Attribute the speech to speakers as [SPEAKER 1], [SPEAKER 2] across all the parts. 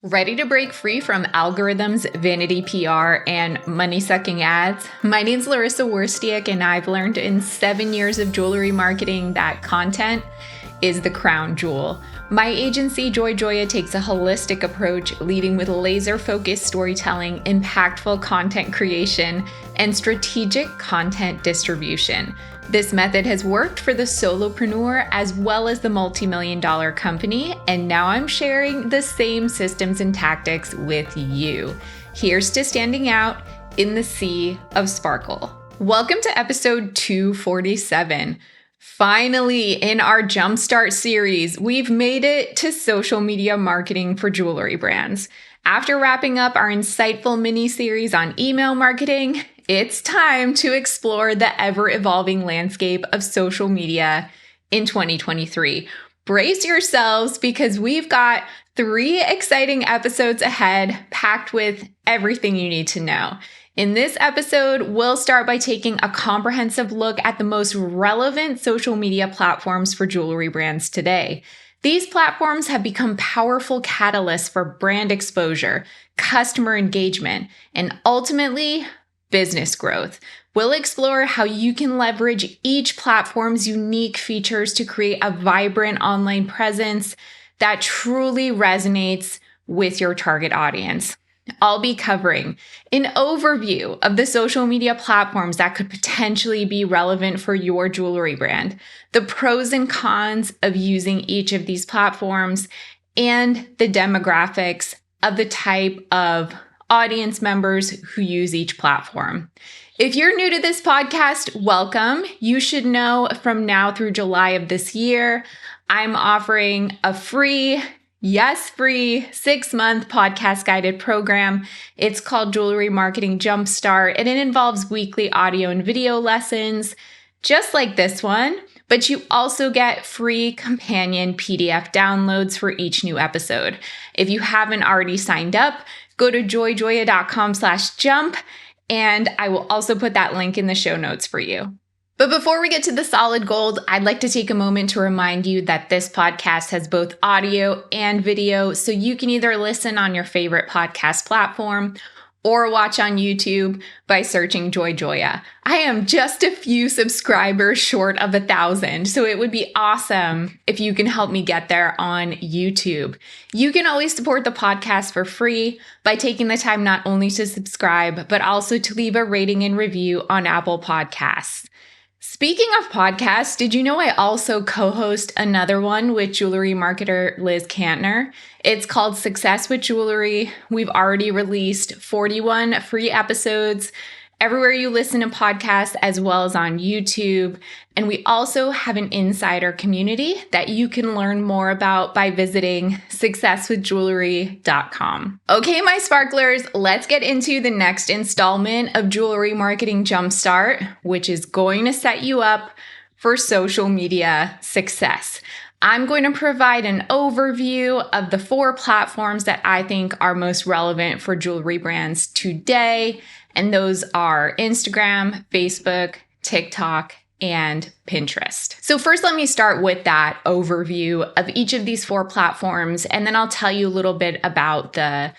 [SPEAKER 1] Ready to break free from algorithms, vanity PR, and money-sucking ads? My name's Larissa Wurstiak, and I've learned in 7 years of jewelry marketing that content is the crown jewel. My agency, Joy Joya, takes a holistic approach, leading with laser-focused storytelling, impactful content creation, and strategic content distribution. This method has worked for the solopreneur as well as the multi-million-dollar company, and now I'm sharing the same systems and tactics with you. Here's to standing out in the sea of sparkle. Welcome to episode 247. Finally, in our Jumpstart series, we've made it to social media marketing for jewelry brands. After wrapping up our insightful mini-series on email marketing, it's time to explore the ever-evolving landscape of social media in 2023. Brace yourselves because we've got 3 exciting episodes ahead packed with everything you need to know. In this episode, we'll start by taking a comprehensive look at the most relevant social media platforms for jewelry brands today. These platforms have become powerful catalysts for brand exposure, customer engagement, and ultimately, business growth. We'll explore how you can leverage each platform's unique features to create a vibrant online presence that truly resonates with your target audience. I'll be covering an overview of the social media platforms that could potentially be relevant for your jewelry brand, the pros and cons of using each of these platforms, and the demographics of the type of audience members who use each platform. If you're new to this podcast, welcome. You should know from now through July of this year, I'm offering a free 6-month podcast guided program. It's called Jewelry Marketing Jumpstart, and it involves weekly audio and video lessons, just like this one, but you also get free companion PDF downloads for each new episode. If you haven't already signed up, go to joyjoya.com/jump, and I will also put that link in the show notes for you. But before we get to the solid gold, I'd like to take a moment to remind you that this podcast has both audio and video, so you can either listen on your favorite podcast platform or watch on YouTube by searching Joy Joya. I am just a few subscribers short of 1,000, so it would be awesome if you can help me get there on YouTube. You can always support the podcast for free by taking the time not only to subscribe, but also to leave a rating and review on Apple Podcasts. Speaking of podcasts, did you know I also co-host another one with jewelry marketer Liz Kantner? It's called Success with Jewelry. We've already released 41 free episodes everywhere you listen to podcasts, as well as on YouTube. And we also have an insider community that you can learn more about by visiting successwithjewelry.com. Okay, my sparklers, let's get into the next installment of Jewelry Marketing Jumpstart, which is going to set you up for social media success. I'm going to provide an overview of the 4 platforms that I think are most relevant for jewelry brands today. And those are Instagram, Facebook, TikTok, and Pinterest. So first, let me start with that overview of each of these 4 platforms, and then I'll tell you a little bit about the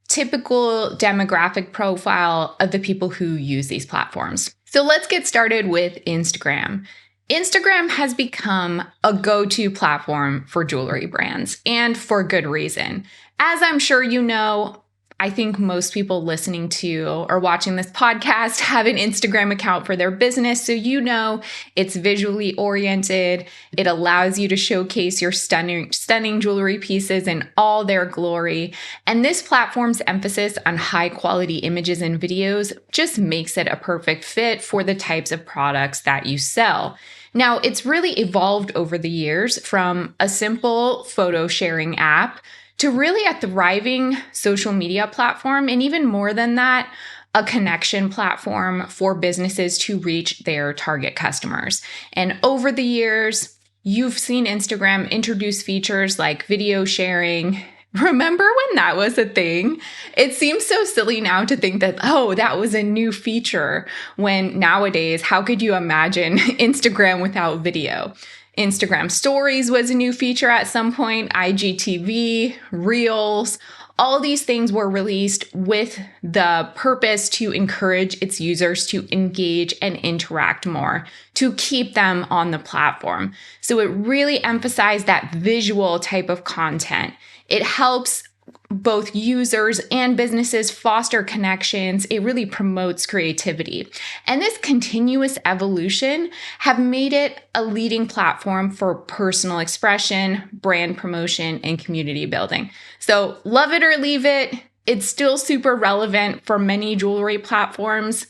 [SPEAKER 1] typical demographic profile of the people who use these platforms. So let's get started with Instagram. Instagram has become a go-to platform for jewelry brands, and for good reason. As I'm sure you know, I think most people listening to or watching this podcast have an Instagram account for their business, so you know it's visually oriented. It allows you to showcase your stunning jewelry pieces in all their glory. And this platform's emphasis on high-quality images and videos just makes it a perfect fit for the types of products that you sell. Now, it's really evolved over the years from a simple photo sharing app to really a thriving social media platform, and even more than that, a connection platform for businesses to reach their target customers. And over the years, you've seen Instagram introduce features like video sharing. Remember when that was a thing? It seems so silly now to think that, oh, that was a new feature, when nowadays, how could you imagine Instagram without video? Instagram Stories was a new feature at some point, IGTV, Reels, All these things were released with the purpose to encourage its users to engage and interact more, to keep them on the platform. So it really emphasized that visual type of content. It helps both users and businesses foster connections. It really promotes creativity. And this continuous evolution have made it a leading platform for personal expression, brand promotion, and community building. So love it or leave it, it's still super relevant for many jewelry platforms.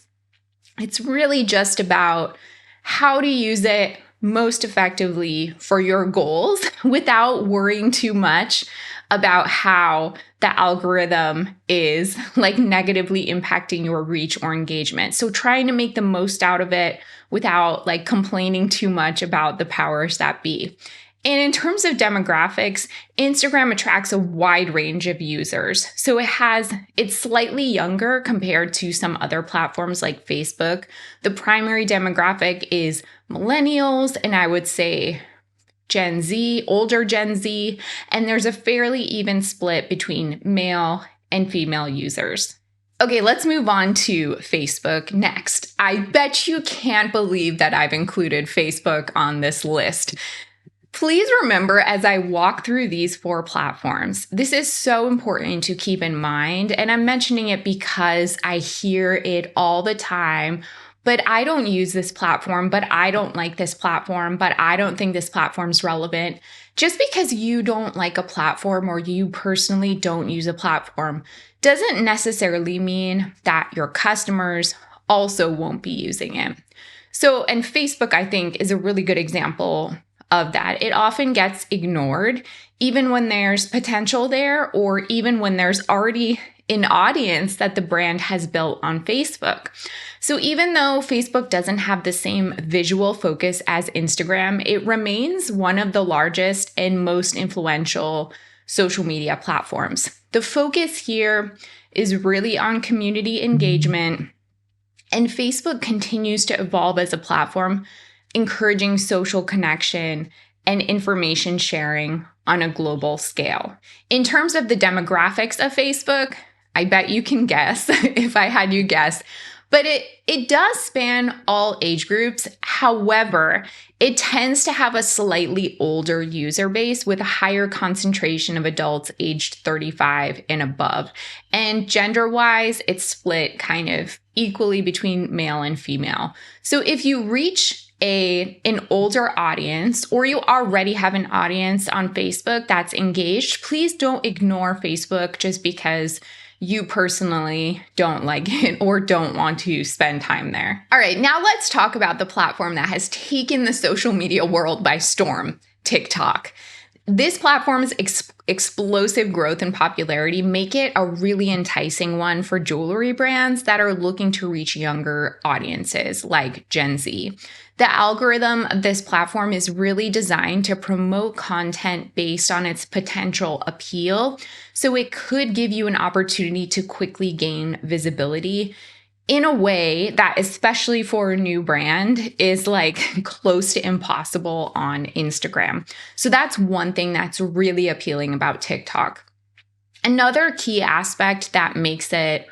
[SPEAKER 1] It's really just about how to use it most effectively for your goals without worrying too much about how the algorithm is like negatively impacting your reach or engagement. So trying to make the most out of it without like complaining too much about the powers that be. And in terms of demographics, Instagram attracts a wide range of users. So it's slightly younger compared to some other platforms like Facebook. The primary demographic is millennials, and I would say Gen Z, older Gen Z, and there's a fairly even split between male and female users. Okay, let's move on to Facebook next. I bet you can't believe that I've included Facebook on this list. Please remember as I walk through these 4 platforms, this is so important to keep in mind, and I'm mentioning it because I hear it all the time. But I don't use this platform, but I don't like this platform, but I don't think this platform's relevant. Just because you don't like a platform or you personally don't use a platform doesn't necessarily mean that your customers also won't be using it. So, and Facebook, I think, is a really good example of that. It often gets ignored, even when there's potential there, or even when there's already an audience that the brand has built on Facebook. So even though Facebook doesn't have the same visual focus as Instagram, it remains one of the largest and most influential social media platforms. The focus here is really on community engagement, and Facebook continues to evolve as a platform, encouraging social connection and information sharing on a global scale. In terms of the demographics of Facebook, I bet you can guess if I had you guess, but it does span all age groups. However, it tends to have a slightly older user base with a higher concentration of adults aged 35 and above. And gender-wise, it's split kind of equally between male and female. So if you reach an older audience, or you already have an audience on Facebook that's engaged, please don't ignore Facebook just because you personally don't like it or don't want to spend time there. All right, now let's talk about the platform that has taken the social media world by storm, TikTok. This platform's explosive growth and popularity make it a really enticing one for jewelry brands that are looking to reach younger audiences like Gen Z. The algorithm of this platform is really designed to promote content based on its potential appeal, so it could give you an opportunity to quickly gain visibility in a way that, especially for a new brand, is like close to impossible on Instagram. So that's one thing that's really appealing about TikTok. Another key aspect that makes it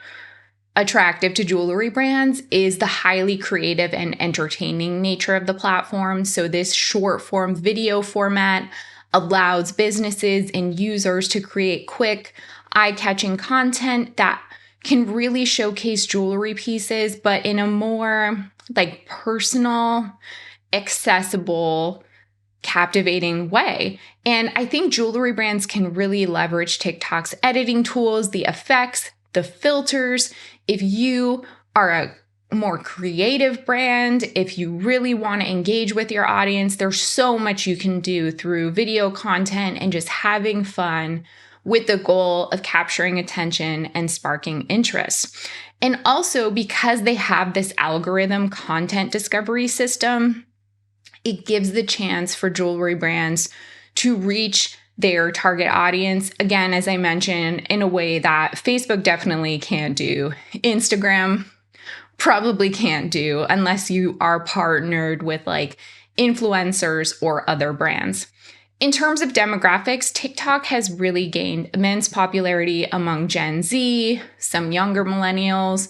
[SPEAKER 1] attractive to jewelry brands is the highly creative and entertaining nature of the platform. So this short form video format allows businesses and users to create quick, eye-catching content that can really showcase jewelry pieces, but in a more like personal, accessible, captivating way. And I think jewelry brands can really leverage TikTok's editing tools, the effects, the filters. If you are a more creative brand, if you really want to engage with your audience, there's so much you can do through video content and just having fun with the goal of capturing attention and sparking interest. And also because they have this algorithm content discovery system, it gives the chance for jewelry brands to reach their target audience, again, as I mentioned, in a way that Facebook definitely can't do. Instagram probably can't do unless you are partnered with like influencers or other brands. In terms of demographics, TikTok has really gained immense popularity among Gen Z, some younger millennials,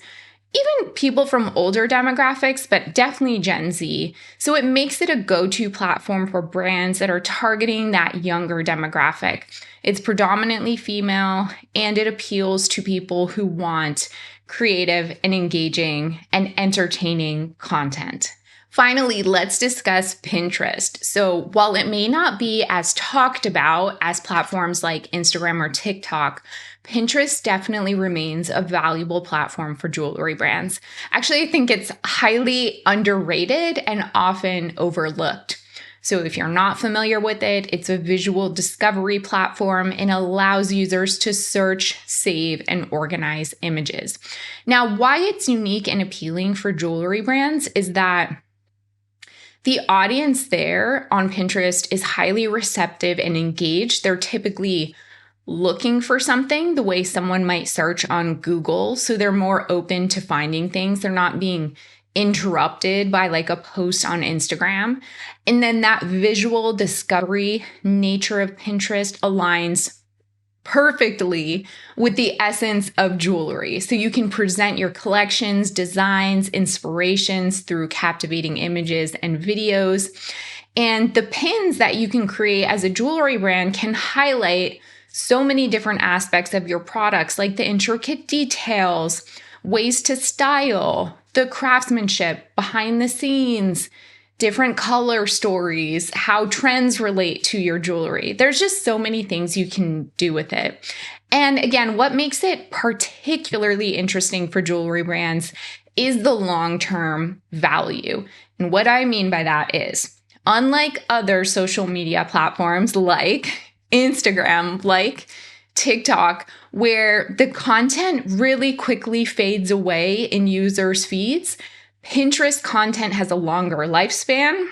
[SPEAKER 1] even people from older demographics, but definitely Gen Z. So it makes it a go-to platform for brands that are targeting that younger demographic. It's predominantly female, and it appeals to people who want creative and engaging and entertaining content. Finally, let's discuss Pinterest. So while it may not be as talked about as platforms like Instagram or TikTok, Pinterest definitely remains a valuable platform for jewelry brands. Actually, I think it's highly underrated and often overlooked. So if you're not familiar with it, it's a visual discovery platform and allows users to search, save, and organize images. Now, why it's unique and appealing for jewelry brands is that the audience there on Pinterest is highly receptive and engaged. They're typically looking for something the way someone might search on Google. So they're more open to finding things. They're not being interrupted by like a post on Instagram. And then that visual discovery nature of Pinterest aligns perfectly with the essence of jewelry. So you can present your collections, designs, inspirations through captivating images and videos. And the pins that you can create as a jewelry brand can highlight so many different aspects of your products, like the intricate details, ways to style, the craftsmanship, behind the scenes, different color stories, how trends relate to your jewelry. There's just so many things you can do with it. And again, what makes it particularly interesting for jewelry brands is the long-term value. And what I mean by that is, unlike other social media platforms like Instagram, like TikTok, where the content really quickly fades away in users' feeds, Pinterest content has a longer lifespan,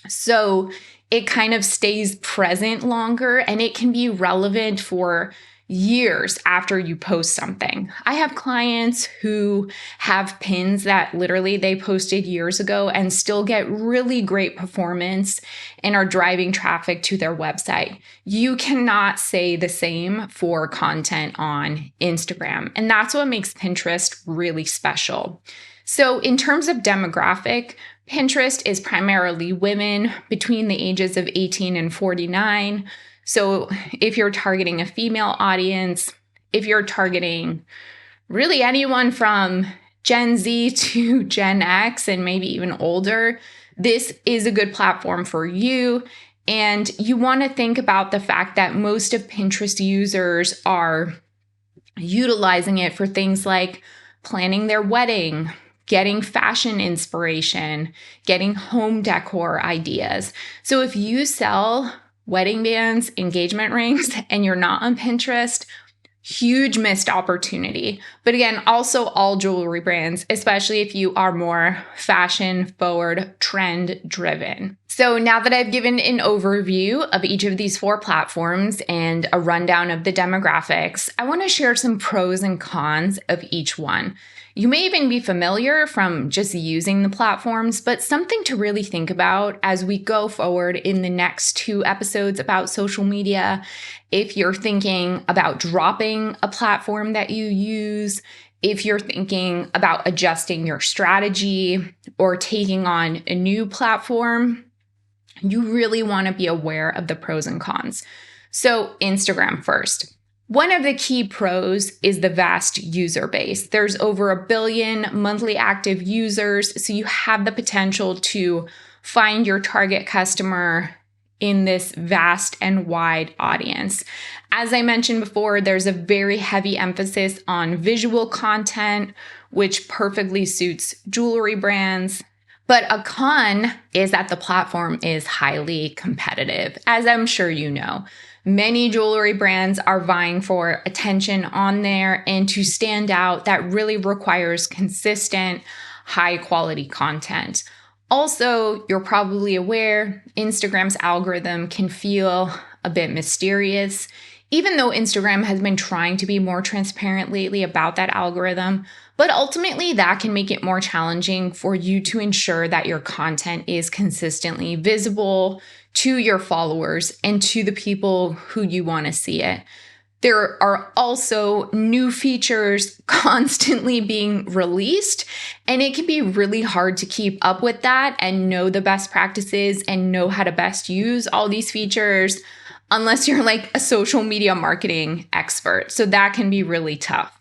[SPEAKER 1] so it kind of stays present longer and it can be relevant for years after you post something. I have clients who have pins that literally they posted years ago and still get really great performance and are driving traffic to their website. You cannot say the same for content on Instagram, and that's what makes Pinterest really special. So in terms of demographic, Pinterest is primarily women between the ages of 18 and 49. So if you're targeting a female audience, if you're targeting really anyone from Gen Z to Gen X and maybe even older, this is a good platform for you. And you want to think about the fact that most of Pinterest users are utilizing it for things like planning their wedding, getting fashion inspiration, getting home decor ideas. So if you sell wedding bands, engagement rings, and you're not on Pinterest, huge missed opportunity. But again, also all jewelry brands, especially if you are more fashion forward, trend driven. So now that I've given an overview of each of these 4 platforms and a rundown of the demographics, I want to share some pros and cons of each one. You may even be familiar from just using the platforms, but something to really think about as we go forward in the next 2 episodes about social media. If you're thinking about dropping a platform that you use, if you're thinking about adjusting your strategy or taking on a new platform, you really want to be aware of the pros and cons. So Instagram first. One of the key pros is the vast user base. There's over 1 billion monthly active users, so you have the potential to find your target customer in this vast and wide audience. As I mentioned before, there's a very heavy emphasis on visual content, which perfectly suits jewelry brands. But a con is that the platform is highly competitive, as I'm sure you know. Many jewelry brands are vying for attention on there, and to stand out, that really requires consistent, high quality content. Also, you're probably aware, Instagram's algorithm can feel a bit mysterious. Even though Instagram has been trying to be more transparent lately about that algorithm, but ultimately that can make it more challenging for you to ensure that your content is consistently visible to your followers and to the people who you want to see it. There are also new features constantly being released, and it can be really hard to keep up with that and know the best practices and know how to best use all these features unless you're like a social media marketing expert. So that can be really tough.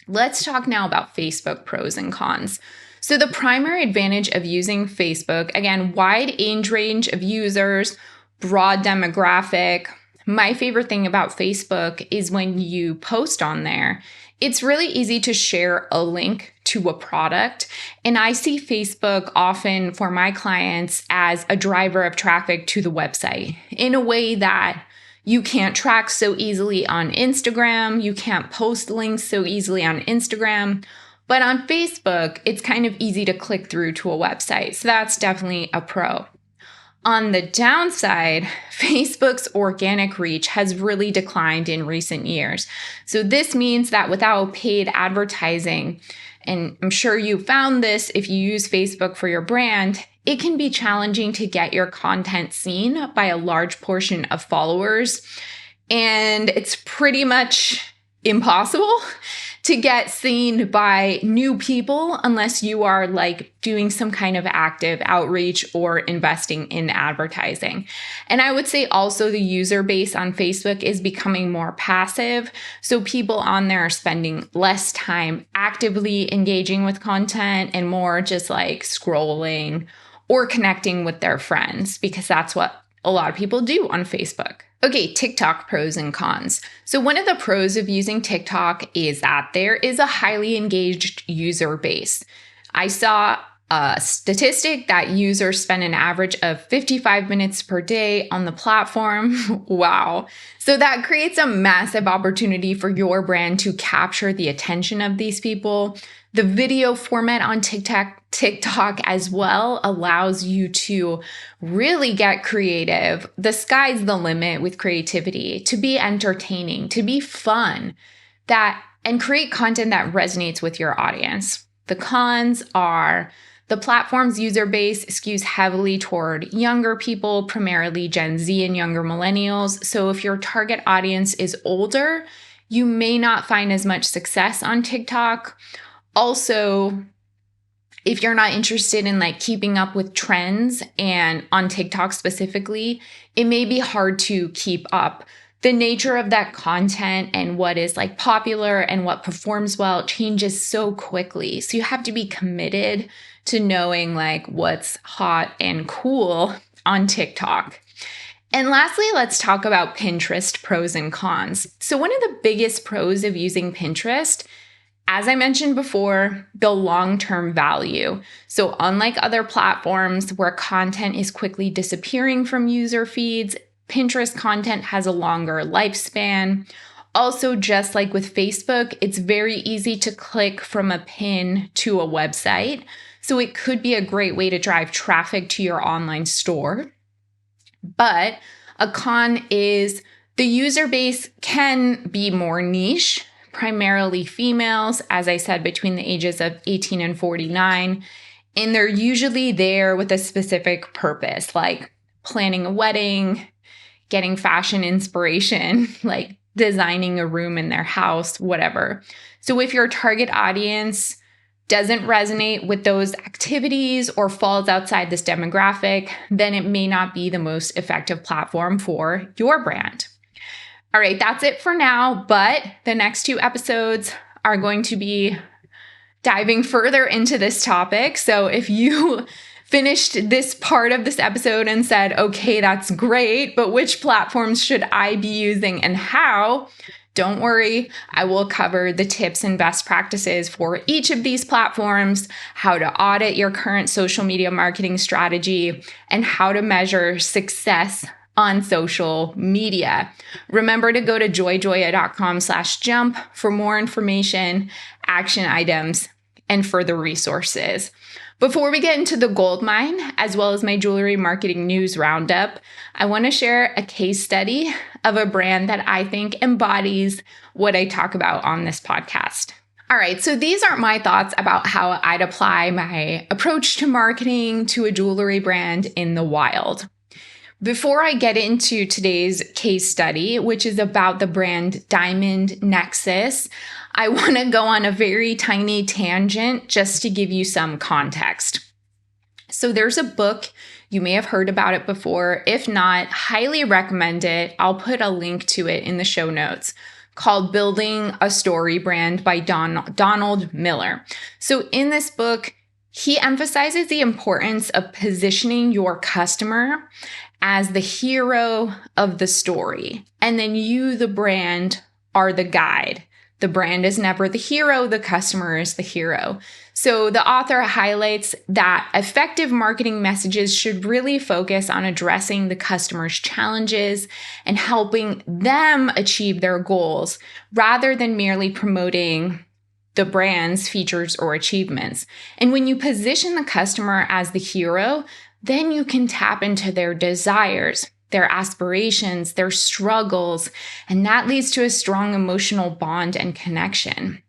[SPEAKER 1] Let's talk now about Facebook pros and cons. So the primary advantage of using Facebook, again, wide age range of users, broad demographic. My favorite thing about Facebook is when you post on there, it's really easy to share a link to a product. And I see Facebook often for my clients as a driver of traffic to the website in a way that you can't track so easily on Instagram. You can't post links so easily on Instagram. But on Facebook, it's kind of easy to click through to a website. So that's definitely a pro. On the downside, Facebook's organic reach has really declined in recent years. So this means that without paid advertising, and I'm sure you found this if you use Facebook for your brand, it can be challenging to get your content seen by a large portion of followers. And it's pretty much impossible to get seen by new people unless you are like doing some kind of active outreach or investing in advertising. And I would say also the user base on Facebook is becoming more passive. So people on there are spending less time actively engaging with content and more just like scrolling or connecting with their friends, because that's what a lot of people do on Facebook. Okay, TikTok pros and cons. So one of the pros of using TikTok is that there is a highly engaged user base. I saw a statistic that users spend an average of 55 minutes per day on the platform. Wow. So that creates a massive opportunity for your brand to capture the attention of these people. The video format on TikTok as well allows you to really get creative. The sky's the limit with creativity, to be entertaining, to be fun, and create content that resonates with your audience. The cons are the platform's user base skews heavily toward younger people, primarily Gen Z and younger millennials. So if your target audience is older, you may not find as much success on TikTok. Also, if you're not interested in like keeping up with trends and on TikTok specifically, it may be hard to keep up. The nature of that content and what is like popular and what performs well changes so quickly. So you have to be committed to knowing like what's hot and cool on TikTok. And lastly, let's talk about Pinterest pros and cons. So one of the biggest pros of using Pinterest, as I mentioned before, the long-term value. So unlike other platforms where content is quickly disappearing from user feeds, Pinterest content has a longer lifespan. Also, just like with Facebook, it's very easy to click from a pin to a website. So it could be a great way to drive traffic to your online store. But a con is the user base can be more niche, primarily females, as I said, between the ages of 18 and 49. And they're usually there with a specific purpose, like planning a wedding, getting fashion inspiration, like designing a room in their house, whatever. So if your target audience doesn't resonate with those activities or falls outside this demographic, then it may not be the most effective platform for your brand. All right, that's it for now, but the next 2 episodes are going to be diving further into this topic. So if you finished this part of this episode and said, okay, that's great, but which platforms should I be using and how? Don't worry, I will cover the tips and best practices for each of these platforms, how to audit your current social media marketing strategy, and how to measure success on social media. Remember to go to joyjoya.com/jump for more information, action items, and further resources. Before we get into the gold mine, as well as my jewelry marketing news roundup, I want to share a case study of a brand that I think embodies what I talk about on this podcast. All right, so these are my thoughts about how I'd apply my approach to marketing to a jewelry brand in the wild. Before I get into today's case study, which is about the brand Diamond Nexus, I want to go on a very tiny tangent just to give you some context. So there's a book, you may have heard about it before. If not, highly recommend it. I'll put a link to it in the show notes, called Building a Story Brand by Donald Miller. So in this book, he emphasizes the importance of positioning your customer as the hero of the story. And then you, the brand, are the guide. The brand is never the hero, the customer is the hero. So the author highlights that effective marketing messages should really focus on addressing the customer's challenges and helping them achieve their goals rather than merely promoting the brand's features or achievements. And when you position the customer as the hero, then you can tap into their desires, their aspirations, their struggles, and that leads to a strong emotional bond and connection.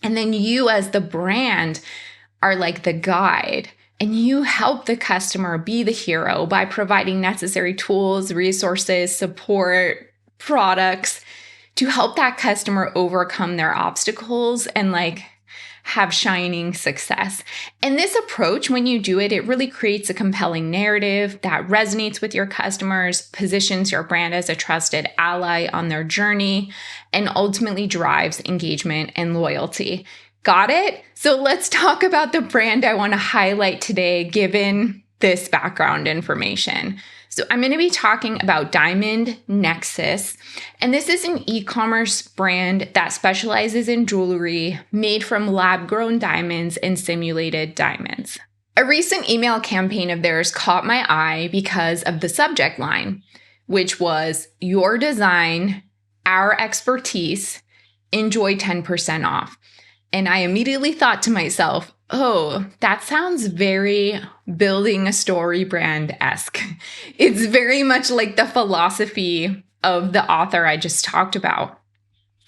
[SPEAKER 1] And then you as the brand are like the guide, and you help the customer be the hero by providing necessary tools, resources, support, products to help that customer overcome their obstacles and have shining success. And this approach, when you do it, it really creates a compelling narrative that resonates with your customers, positions your brand as a trusted ally on their journey, and ultimately drives engagement and loyalty. Got it? So let's talk about the brand I want to highlight today, given this background information. So I'm going to be talking about Diamond Nexus, and this is an e-commerce brand that specializes in jewelry made from lab-grown diamonds and simulated diamonds. A recent email campaign of theirs caught my eye because of the subject line, which was, "Your design, our expertise, enjoy 10% off." And I immediately thought to myself, oh, that sounds very building a story brand-esque. It's very much like the philosophy of the author I just talked about.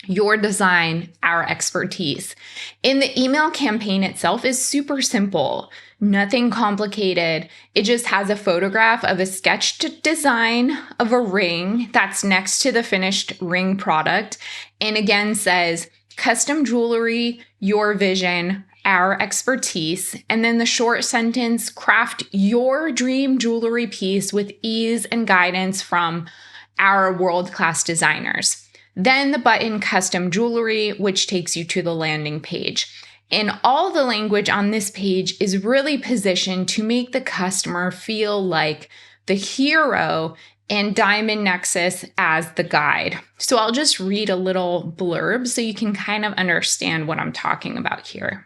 [SPEAKER 1] Your design, our expertise. In the email campaign itself is super simple, nothing complicated. It just has a photograph of a sketched design of a ring that's next to the finished ring product, and again says, custom jewelry, your vision, our expertise, and then the short sentence, craft your dream jewelry piece with ease and guidance from our world-class designers. Then the button custom jewelry, which takes you to the landing page. And all the language on this page is really positioned to make the customer feel like the hero and Diamond Nexus as the guide. So I'll just read a little blurb so you can kind of understand what I'm talking about here.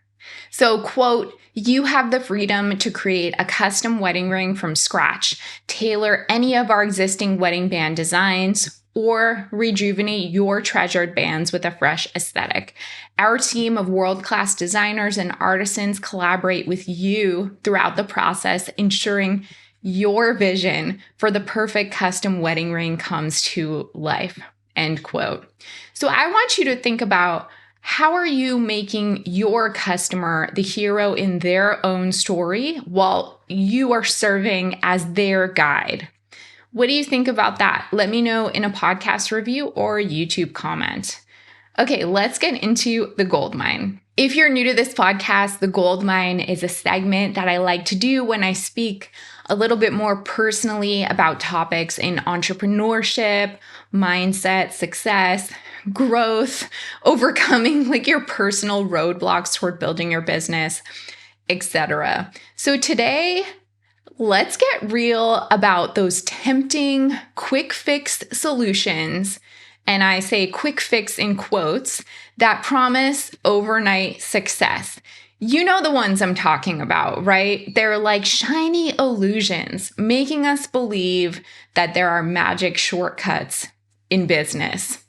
[SPEAKER 1] So, quote, "You have the freedom to create a custom wedding ring from scratch, tailor any of our existing wedding band designs, or rejuvenate your treasured bands with a fresh aesthetic. Our team of world-class designers and artisans collaborate with you throughout the process, ensuring your vision for the perfect custom wedding ring comes to life," end quote. So I want you to think about, how are you making your customer the hero in their own story while you are serving as their guide? What do you think about that? Let me know in a podcast review or YouTube comment. Okay, let's get into the gold mine. If you're new to this podcast, the gold mine is a segment that I like to do when I speak a little bit more personally about topics in entrepreneurship, mindset, success, growth, overcoming your personal roadblocks toward building your business, etc. So today, let's get real about those tempting quick fix solutions, and I say quick fix in quotes, that promise overnight success. You know the ones I'm talking about, right? They're like shiny illusions, making us believe that there are magic shortcuts in business.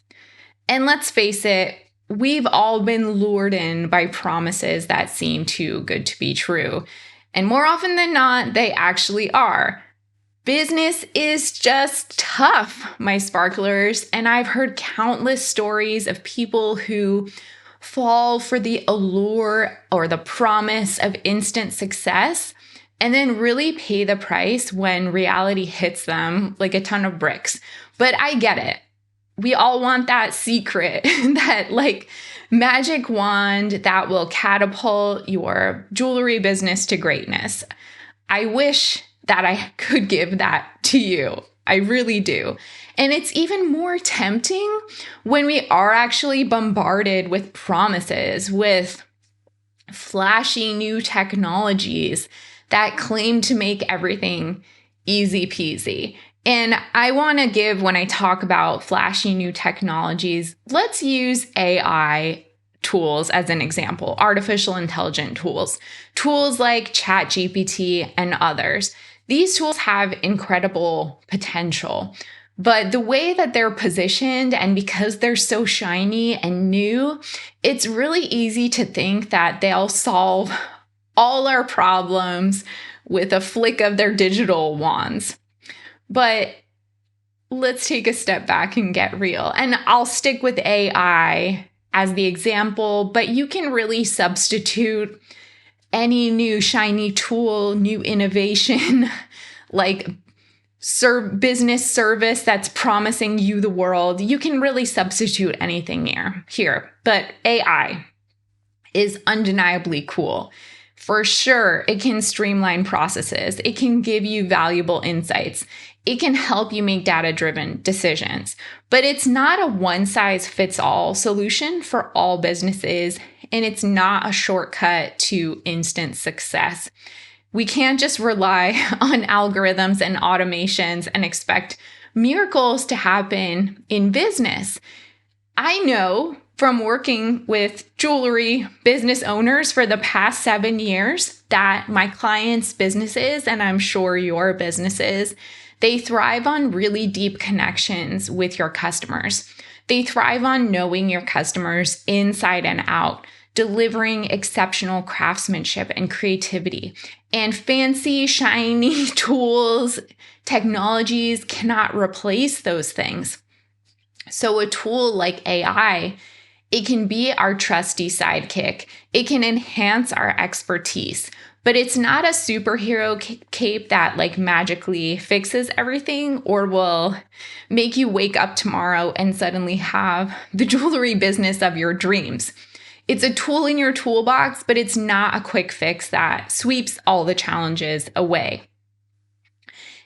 [SPEAKER 1] And let's face it, we've all been lured in by promises that seem too good to be true. And more often than not, they actually are. Business is just tough, my sparklers, and I've heard countless stories of people who fall for the allure or the promise of instant success and then really pay the price when reality hits them like a ton of bricks. But I get it. We all want that secret, that like magic wand that will catapult your jewelry business to greatness. I wish that I could give that to you. I really do. And it's even more tempting when we are actually bombarded with promises, with flashy new technologies that claim to make everything easy peasy. And I want to give, when I talk about flashy new technologies, let's use AI tools as an example, artificial intelligence tools like ChatGPT and others. These tools have incredible potential, but the way that they're positioned, and because they're so shiny and new, it's really easy to think that they'll solve all our problems with a flick of their digital wands. But let's take a step back and get real. And I'll stick with AI as the example, but you can really substitute any new shiny tool, new innovation, like business service that's promising you the world. You can really substitute anything here. But AI is undeniably cool. For sure, it can streamline processes. It can give you valuable insights. It can help you make data-driven decisions. But it's not a one-size-fits-all solution for all businesses, and it's not a shortcut to instant success. We can't just rely on algorithms and automations and expect miracles to happen in business. I know from working with jewelry business owners for the past 7 years that my clients' businesses, and I'm sure your businesses, they thrive on really deep connections with your customers. They thrive on knowing your customers inside and out, delivering exceptional craftsmanship and creativity. And fancy, shiny tools, technologies cannot replace those things. So a tool like AI, it can be our trusty sidekick. It can enhance our expertise, but it's not a superhero cape that like magically fixes everything or will make you wake up tomorrow and suddenly have the jewelry business of your dreams. It's a tool in your toolbox, but it's not a quick fix that sweeps all the challenges away.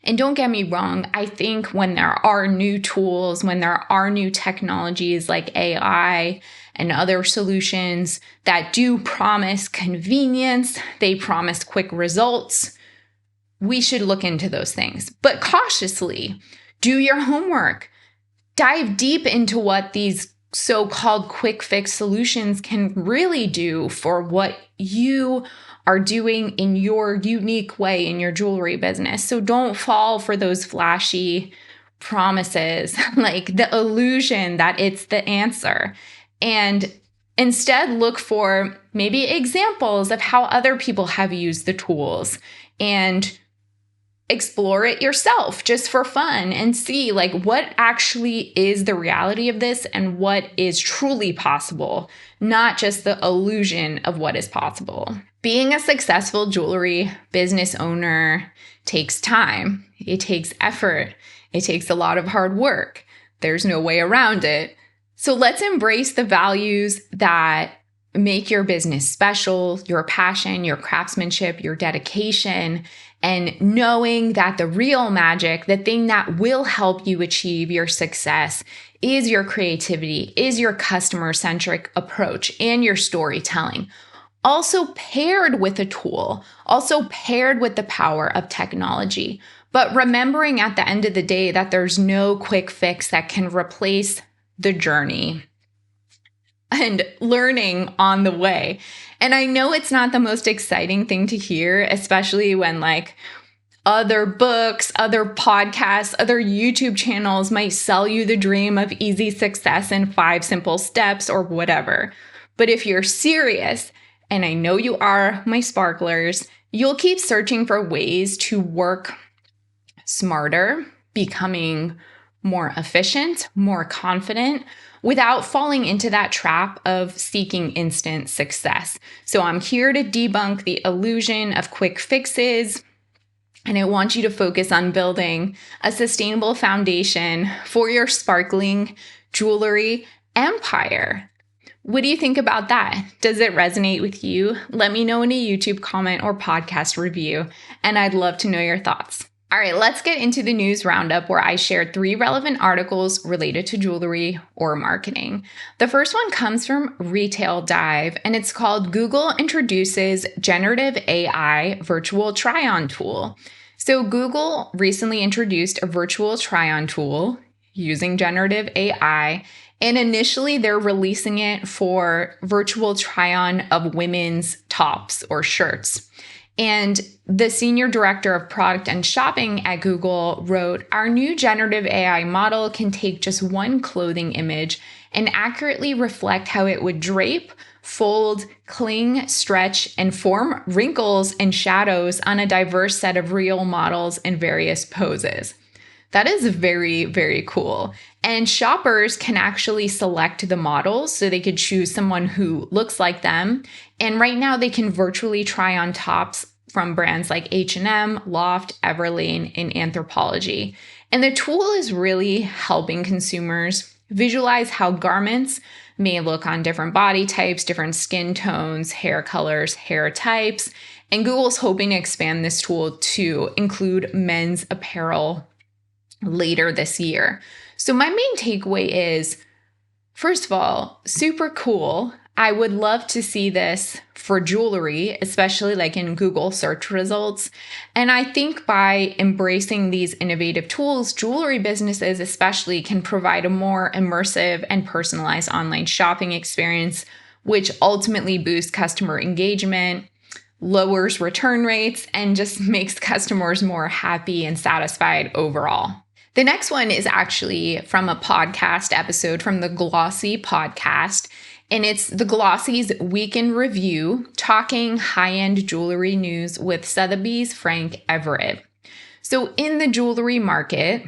[SPEAKER 1] And don't get me wrong, I think when there are new tools, when there are new technologies like AI and other solutions that do promise convenience, they promise quick results, we should look into those things. But cautiously, do your homework. Dive deep into what these so-called quick fix solutions can really do for what you are doing in your unique way in your jewelry business. So don't fall for those flashy promises, like the illusion that it's the answer. And instead look for maybe examples of how other people have used the tools and explore it yourself just for fun and see like what actually is the reality of this and what is truly possible, not just the illusion of what is possible. Being a successful jewelry business owner takes time. It takes effort. It takes a lot of hard work. There's no way around it. So let's embrace the values that make your business special, your passion, your craftsmanship, your dedication, and knowing that the real magic, the thing that will help you achieve your success, is your creativity, is your customer-centric approach, and your storytelling. Also paired with a tool, also paired with the power of technology. But remembering at the end of the day that there's no quick fix that can replace the journey and learning on the way. And I know it's not the most exciting thing to hear, especially when like other books, other podcasts, other YouTube channels might sell you the dream of easy success in 5 simple steps or whatever. But if you're serious, and I know you are, my sparklers, you'll keep searching for ways to work smarter, becoming more efficient, more confident, without falling into that trap of seeking instant success. So I'm here to debunk the illusion of quick fixes, and I want you to focus on building a sustainable foundation for your sparkling jewelry empire. What do you think about that? Does it resonate with you? Let me know in a YouTube comment or podcast review, and I'd love to know your thoughts. All right, let's get into the news roundup where I shared 3 relevant articles related to jewelry or marketing. The first one comes from Retail Dive, and it's called Google Introduces Generative AI Virtual Try-On Tool. So Google recently introduced a virtual try-on tool using generative AI, and initially they're releasing it for virtual try-on of women's tops or shirts. And the senior director of product and shopping at Google wrote, "Our new generative AI model can take just one clothing image and accurately reflect how it would drape, fold, cling, stretch, and form wrinkles and shadows on a diverse set of real models in various poses." That is very, very cool. And shoppers can actually select the models, so they could choose someone who looks like them. And right now they can virtually try on tops from brands like H&M, Loft, Everlane, and Anthropologie. And the tool is really helping consumers visualize how garments may look on different body types, different skin tones, hair colors, hair types. And Google's hoping to expand this tool to include men's apparel later this year. So my main takeaway is, first of all, super cool. I would love to see this for jewelry, especially like in Google search results. And I think by embracing these innovative tools, jewelry businesses especially can provide a more immersive and personalized online shopping experience, which ultimately boosts customer engagement, lowers return rates, and just makes customers more happy and satisfied overall. The next one is actually from a podcast episode from the Glossy podcast, and it's the Glossy's Week in Review, talking high-end jewelry news with Sotheby's Frank Everett. So in the jewelry market,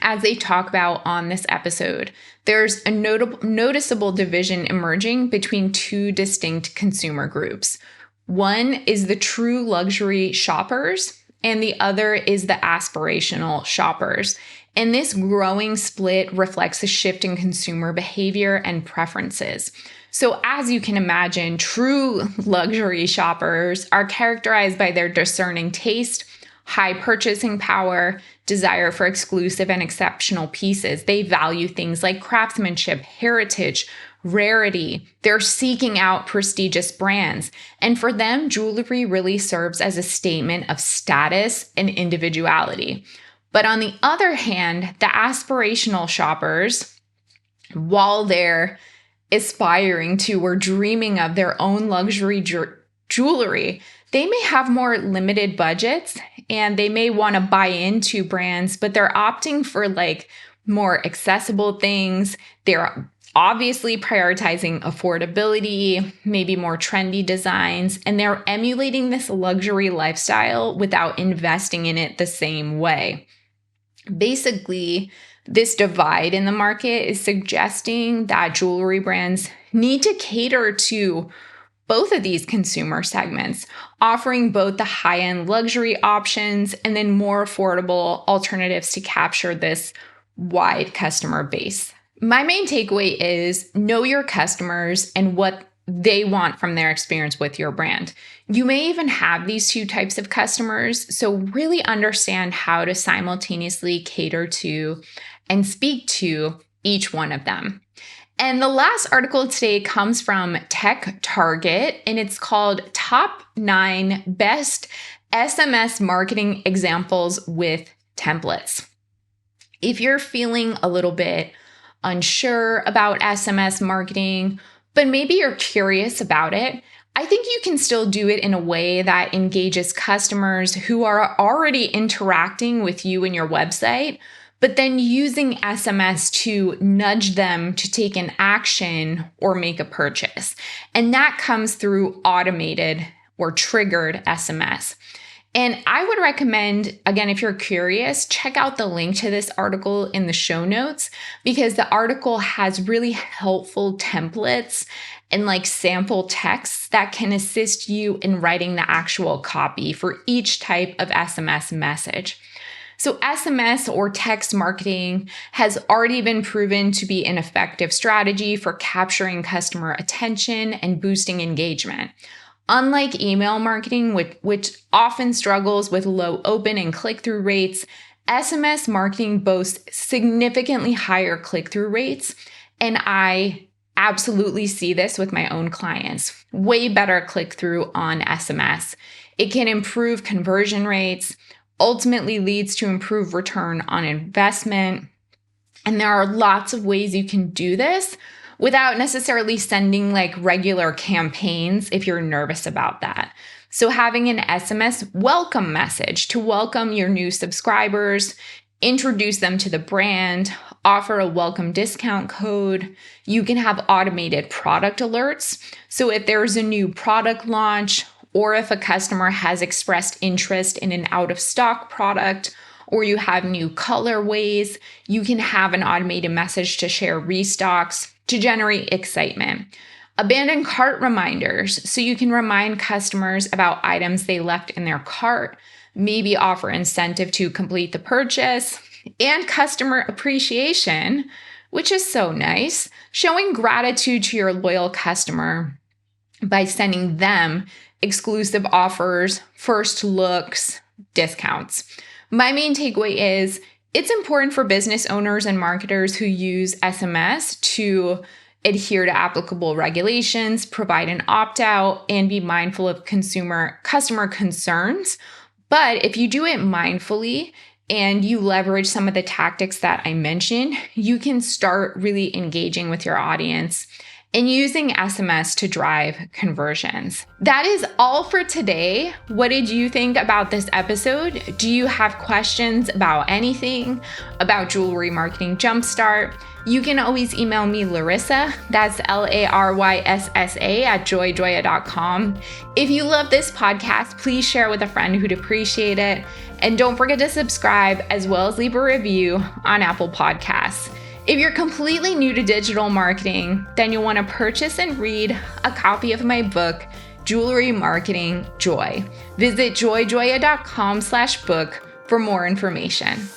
[SPEAKER 1] as they talk about on this episode, there's a noticeable division emerging between 2 distinct consumer groups. One is the true luxury shoppers, and the other is the aspirational shoppers. And this growing split reflects a shift in consumer behavior and preferences. So as you can imagine, true luxury shoppers are characterized by their discerning taste, high purchasing power, desire for exclusive and exceptional pieces. They value things like craftsmanship, heritage, rarity. They're seeking out prestigious brands. And for them, jewelry really serves as a statement of status and individuality. But on the other hand, the aspirational shoppers, while they're aspiring to or dreaming of their own luxury jewelry, they may have more limited budgets and they may want to buy into brands, but they're opting for like more accessible things. They're obviously prioritizing affordability, maybe more trendy designs, and they're emulating this luxury lifestyle without investing in it the same way. Basically, this divide in the market is suggesting that jewelry brands need to cater to both of these consumer segments, offering both the high-end luxury options and then more affordable alternatives to capture this wide customer base. My main takeaway is know your customers and what they want from their experience with your brand. You may even have these 2 types of customers, so really understand how to simultaneously cater to and speak to each one of them. And the last article today comes from Tech Target, and it's called Top 9 Best SMS Marketing Examples with Templates. If you're feeling a little bit unsure about SMS marketing, but maybe you're curious about it, I think you can still do it in a way that engages customers who are already interacting with you and your website, but then using SMS to nudge them to take an action or make a purchase. And that comes through automated or triggered SMS. And I would recommend, again, if you're curious, check out the link to this article in the show notes, because the article has really helpful templates and like sample texts that can assist you in writing the actual copy for each type of SMS message. So SMS or text marketing has already been proven to be an effective strategy for capturing customer attention and boosting engagement. Unlike email marketing, which often struggles with low open and click-through rates, SMS marketing boasts significantly higher click-through rates, and I absolutely see this with my own clients. Way better click-through on SMS. It can improve conversion rates, ultimately leads to improved return on investment, and there are lots of ways you can do this without necessarily sending like regular campaigns if you're nervous about that. So having an SMS welcome message to welcome your new subscribers, introduce them to the brand, offer a welcome discount code. You can have automated product alerts. So if there's a new product launch, or if a customer has expressed interest in an out of stock product, or you have new colorways, you can have an automated message to share restocks to generate excitement. Abandoned cart reminders, so you can remind customers about items they left in their cart, maybe offer incentive to complete the purchase, and customer appreciation, which is so nice, showing gratitude to your loyal customer by sending them exclusive offers, first looks, discounts. My main takeaway is it's important for business owners and marketers who use SMS to adhere to applicable regulations, provide an opt-out, and be mindful of customer concerns. But if you do it mindfully and you leverage some of the tactics that I mentioned, you can start really engaging with your audience and using SMS to drive conversions. That is all for today. What did you think about this episode? Do you have questions about anything about Jewelry Marketing Jumpstart? You can always email me, Larissa, that's LARYSSA @joyjoya.com. If you love this podcast, please share with a friend who'd appreciate it. And don't forget to subscribe as well as leave a review on Apple Podcasts. If you're completely new to digital marketing, then you'll want to purchase and read a copy of my book, Jewelry Marketing Joy. Visit joyjoya.com/book for more information.